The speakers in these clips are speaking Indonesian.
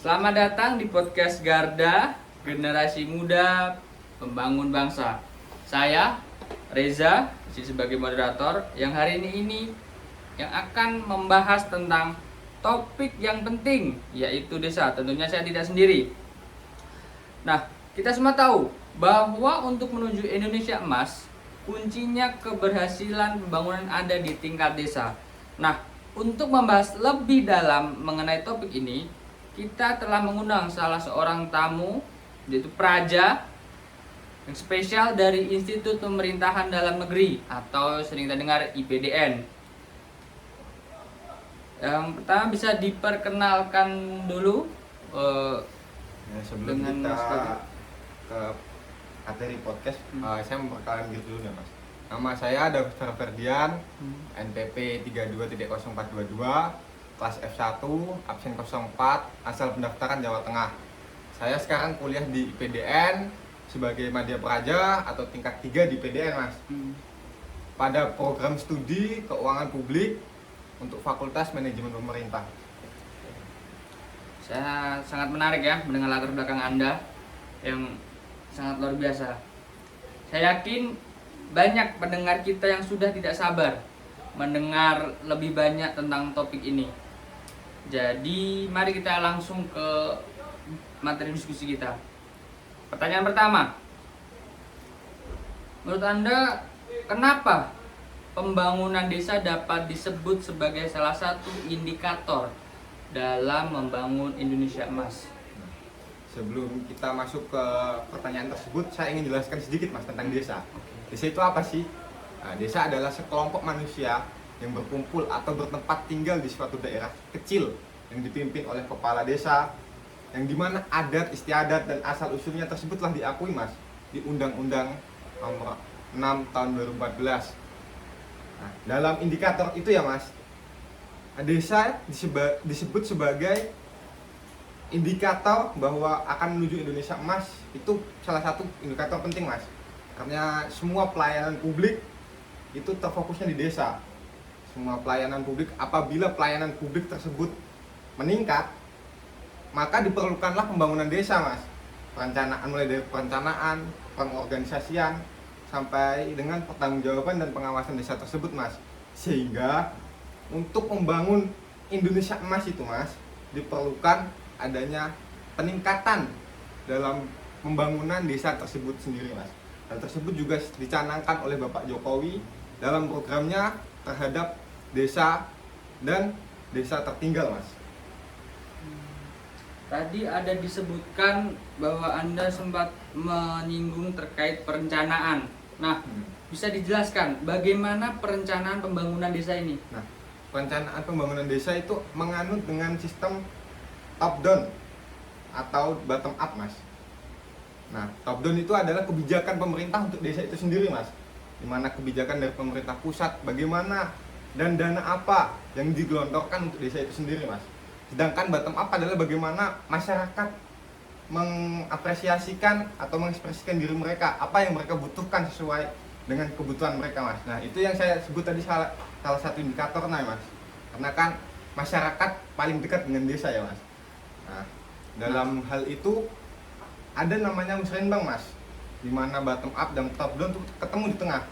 Selamat datang di podcast Garda, generasi muda pembangun bangsa. Saya Reza, sebagai moderator yang hari ini yang akan membahas tentang topik yang penting, yaitu desa. Tentunya saya tidak sendiri. Nah, kita semua tahu bahwa untuk menuju Indonesia emas, kuncinya keberhasilan pembangunan ada di tingkat desa. Nah, untuk membahas lebih dalam mengenai topik ini, kita telah mengundang salah seorang tamu, yaitu Praja yang spesial dari Institut Pemerintahan Dalam Negeri atau sering kita dengar IPDN. Yang pertama bisa diperkenalkan dulu Sebelum dengan kita ke materi podcast, saya memperkenalkan diri dulu ya Mas. Nama saya Dr. Ferdian, NPP 32.0422, kelas F1, absen 04, asal pendaftaran Jawa Tengah. Saya sekarang kuliah di IPDN sebagai Madya Praja atau tingkat 3 di IPDN Mas. Pada program studi keuangan publik untuk Fakultas Manajemen Pemerintah. Saya sangat menarik ya mendengar latar belakang Anda yang sangat luar biasa. Saya yakin banyak pendengar kita yang sudah tidak sabar mendengar lebih banyak tentang topik ini. Jadi mari kita langsung ke materi diskusi kita. Pertanyaan pertama, menurut Anda kenapa pembangunan desa dapat disebut sebagai salah satu indikator dalam membangun Indonesia emas? Sebelum kita masuk ke pertanyaan tersebut, saya ingin jelaskan sedikit Mas tentang desa. Desa itu apa sih? Nah, desa adalah sekelompok manusia yang berkumpul atau bertempat tinggal di suatu daerah kecil yang dipimpin oleh kepala desa, yang dimana adat istiadat dan asal usulnya tersebutlah diakui Mas di Undang-Undang Nomor 6 Tahun 2014. Nah, dalam indikator itu ya Mas, desa disebut sebagai indikator bahwa akan menuju Indonesia emas. Itu salah satu indikator penting Mas, karena semua pelayanan publik itu terfokusnya di desa. Semua pelayanan publik, apabila pelayanan publik tersebut meningkat, maka diperlukanlah pembangunan desa Mas. Perencanaan, mulai dari perencanaan, pengorganisasian, sampai dengan pertanggungjawaban dan pengawasan desa tersebut Mas. Sehingga untuk membangun Indonesia emas itu Mas, diperlukan adanya peningkatan dalam pembangunan desa tersebut sendiri Mas. Hal tersebut juga dicanangkan oleh Bapak Jokowi dalam programnya terhadap desa dan desa tertinggal Mas. Tadi ada disebutkan bahwa Anda sempat menyinggung terkait perencanaan. Nah, bisa dijelaskan bagaimana perencanaan pembangunan desa ini? Nah, perencanaan pembangunan desa itu menganut dengan sistem top down atau bottom up Mas. Nah, top down itu adalah kebijakan pemerintah untuk desa itu sendiri Mas. Di mana kebijakan dari pemerintah pusat bagaimana dan dana apa yang digelontorkan untuk desa itu sendiri Mas. Sedangkan bottom up adalah bagaimana masyarakat mengapresiasikan atau mengekspresikan diri mereka, apa yang mereka butuhkan sesuai dengan kebutuhan mereka Mas. Nah, itu yang saya sebut tadi salah satu indikator Mas. Karena kan masyarakat paling dekat dengan desa ya Mas. Nah, dalam hal itu ada namanya musrenbang Mas, di mana bottom up dan top down itu ketemu di tengah.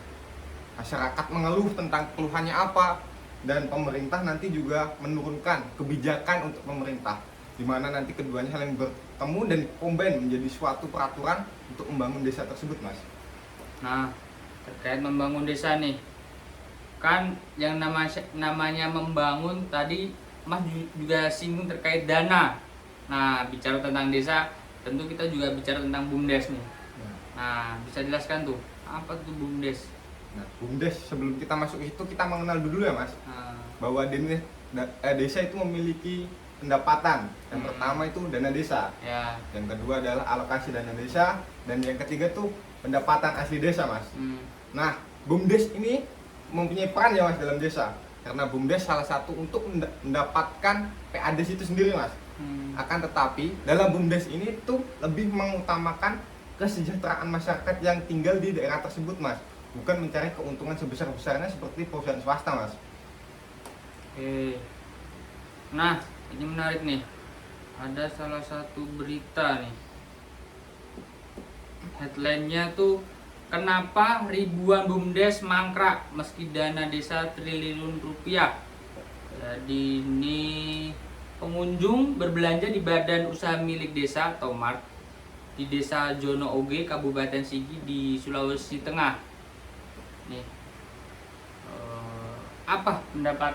Masyarakat mengeluh tentang keluhannya apa, dan pemerintah nanti juga menurunkan kebijakan untuk pemerintah, di mana nanti keduanya saling bertemu dan combine menjadi suatu peraturan untuk membangun desa tersebut Mas. Nah, terkait membangun desa nih, kan yang namanya membangun tadi Mas juga singgung terkait dana. Nah, bicara tentang desa, tentu kita juga bicara tentang BUMDes nih. Nah, bisa jelaskan tuh, apa tuh BUMDes? Nah, BUMDes, sebelum kita masuk itu kita mengenal dulu ya Mas, bahwa desa itu memiliki pendapatan. Yang pertama itu dana desa, ya. Yang kedua adalah alokasi dana desa, dan yang ketiga tuh pendapatan asli desa Mas. Nah, BUMDes ini mempunyai peran ya Mas dalam desa, karena BUMDes salah satu untuk mendapatkan PADes itu sendiri Mas. Akan tetapi dalam BUMDes ini tuh lebih mengutamakan kesejahteraan masyarakat yang tinggal di daerah tersebut Mas, bukan mencari keuntungan sebesar-besarnya seperti perusahaan swasta Mas. Oke. Nah, ini menarik nih. ada salah satu berita nih, headline-nya tuh, kenapa ribuan BUMDes mangkrak meski dana desa triliun rupiah. Jadi ini pengunjung berbelanja di badan usaha milik desa atau MART di desa Jono Oge, Kabupaten Sigi di Sulawesi Tengah. Nih, apa pendapat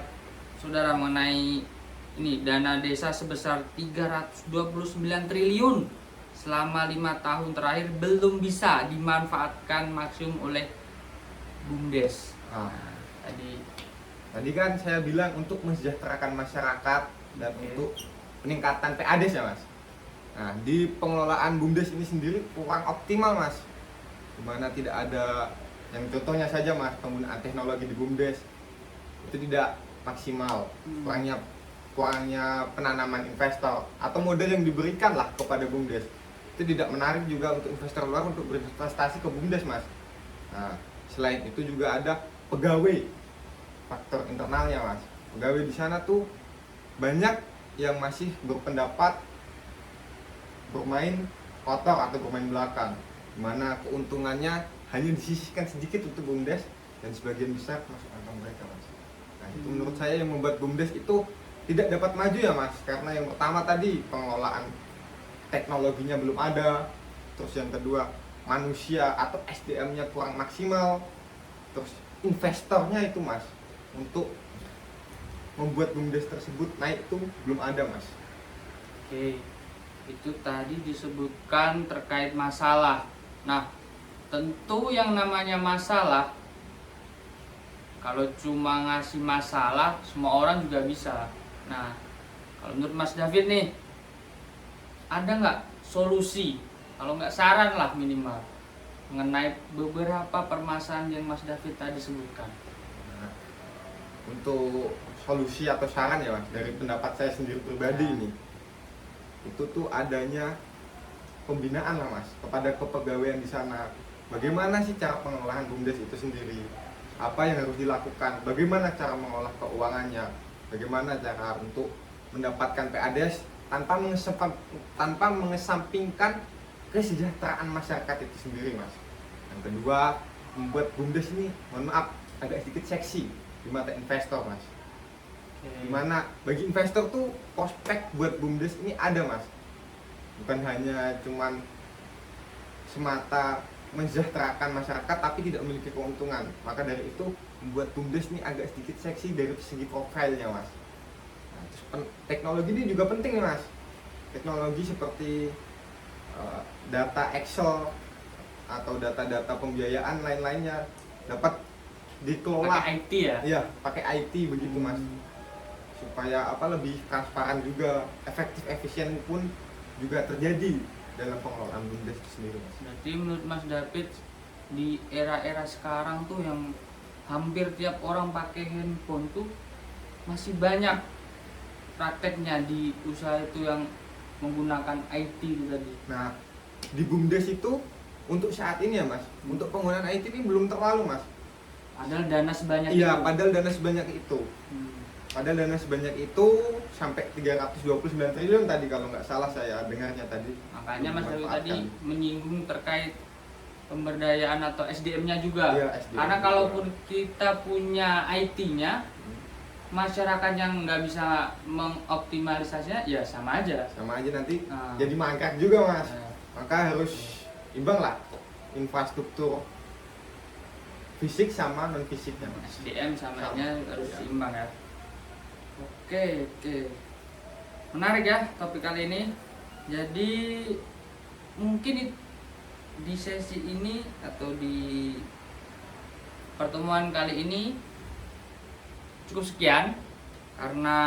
saudara mengenai ini dana desa sebesar 329 triliun selama 5 tahun terakhir belum bisa dimanfaatkan maksimum oleh BUMDes. Nah, Tadi tadi kan saya bilang untuk mensejahterakan masyarakat dan untuk peningkatan PADes ya mas. Nah di pengelolaan BUMDes ini sendiri kurang optimal mas, dimana tidak ada, yang contohnya saja mas, penggunaan teknologi di BUMDes itu tidak maksimal, kurangnya penanaman investor atau modal yang diberikan lah kepada BUMDes itu tidak menarik juga untuk investor luar untuk berinvestasi ke BUMDes mas. Nah selain itu juga ada pegawai, faktor internalnya mas. Pegawai di sana tuh banyak yang masih berpendapat bermain kotor atau bermain belakang, dimana keuntungannya hanya disisihkan sedikit untuk BUMDes dan sebagian besar masuk kantong mereka mas. Nah itu menurut saya yang membuat BUMDes itu tidak dapat maju ya mas, karena yang pertama tadi pengelolaan teknologinya belum ada, terus yang kedua manusia atau SDM-nya kurang maksimal, terus investornya itu mas untuk membuat BUMDes tersebut naik itu belum ada mas. Oke, itu tadi disebutkan terkait masalah. Nah, tentu yang namanya masalah, kalau cuma ngasih masalah, semua orang juga bisa. Nah, kalau menurut Mas David nih, ada nggak solusi? Kalau nggak saran lah minimal, mengenai beberapa permasalahan yang Mas David tadi sebutkan. Nah, untuk solusi atau saran ya mas, dari pendapat saya sendiri pribadi ini, itu tuh adanya pembinaan lah mas kepada kepegawaian di sana. Bagaimana sih cara pengelolaan BUMDes itu sendiri? Apa yang harus dilakukan? Bagaimana cara mengolah keuangannya? Bagaimana cara untuk mendapatkan PADes tanpa mengesampingkan kesejahteraan masyarakat itu sendiri mas. Yang kedua, membuat BUMDes ini, mohon maaf, agak sedikit seksi di mata investor mas. Dimana bagi investor tuh prospek buat BUMDes ini ada mas, bukan hanya cuman semata mensejahterakan masyarakat tapi tidak memiliki keuntungan. Maka dari itu membuat BUMDes ini agak sedikit seksi dari segi profilnya mas. Nah, terus teknologi ini juga penting mas, teknologi seperti data Excel atau data-data pembiayaan lain-lainnya dapat dikelola Pakai IT ya? Iya, pakai IT begitu mas, supaya lebih transparan juga, efektif efisien pun juga terjadi dalam pengelolaan BUMDes itu sendiri mas. Berarti menurut Mas David, di era-era sekarang tuh yang hampir tiap orang pakai handphone tuh masih banyak prakteknya di usaha itu yang menggunakan IT itu tadi. Nah di BUMDes itu untuk saat ini ya mas, untuk penggunaan IT ini belum terlalu mas. Padahal dana sebanyak Iya, itu. padahal dana sebanyak itu. Padahal dana sebanyak itu sampai 329 triliun tadi kalau nggak salah saya dengarnya tadi. Makanya Mas David Dimanfaatkan. tadi menyinggung terkait pemberdayaan atau SDM-nya juga. Iya, SDM Karena juga. kalaupun kita punya IT-nya, masyarakat yang nggak bisa mengoptimalisasinya ya sama aja. Sama aja nanti Nah. jadi mangkrak juga mas. Nah. Maka harus imbang lah infrastruktur fisik sama non fisiknya mas. SDM samanya harus Iya. seimbang ya. Oke. Menarik ya topik kali ini. Jadi mungkin di sesi ini atau di pertemuan kali ini cukup sekian, karena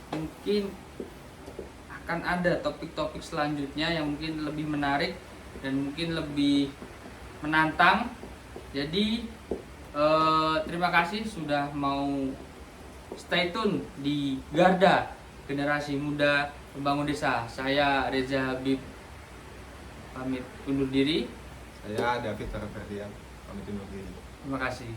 mungkin akan ada topik-topik selanjutnya yang mungkin lebih menarik dan mungkin lebih menantang. Jadi terima kasih sudah mau stay tune di Garda Generasi Muda Pembangun Desa. Saya Reza Habib pamit undur diri. Saya David Ferdian pamit undur diri. Terima kasih.